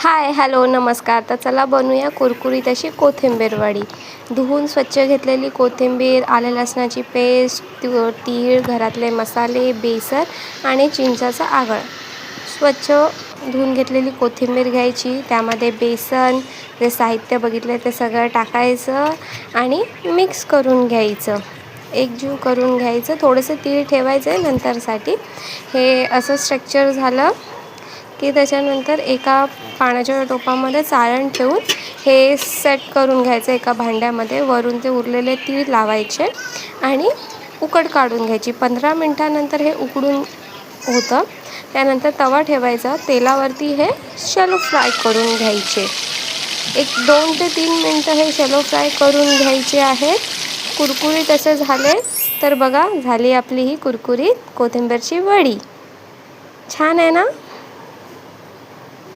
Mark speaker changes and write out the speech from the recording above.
Speaker 1: Hi hello नमस्कार. तर चला बनवूया कुरकुरीत अशी कोथिंबीर वडी. धुवून स्वच्छ घेतलेली कोथिंबीर, आलं लसणाची पेस्ट, तीळ, घरातले मसाले, बेसन आणि चिंचाचं आगळ. स्वच्छ धुवून घेतलेली कोथिंबीर घ्यायची, त्यामध्ये बेसन, जे साहित्य बघितले ते सगळं टाकायचं आणि मिक्स करून घ्यायचं, एकजीव करून घ्यायचं. थोडंसं तीळ ठेवायचं आहे नंतरसाठी. हे असं स्ट्रक्चर झालं की त्याच्यानंतर एका पाण्याच्या टोपामध्ये चाळण ठेवून हे सेट करून घ्यायचं एका भांड्यामध्ये. वरून ते उरलेले तीळ लावायचे आणि उकड काढून घ्यायची. 15 मिनटानंतर हे उकडून होतं. त्यानंतर तवा ठेवायचा, तेलावरती हे शॅलो फ्राय करून घ्यायचे. एक 2 ते 3 मिनटं हे शॅलो फ्राय करून घ्यायचे आहेत. कुरकुरीत असे झाले तर बघा, झाली आपली ही कुरकुरीत कोथिंबीरची वडी. छान आहे ना.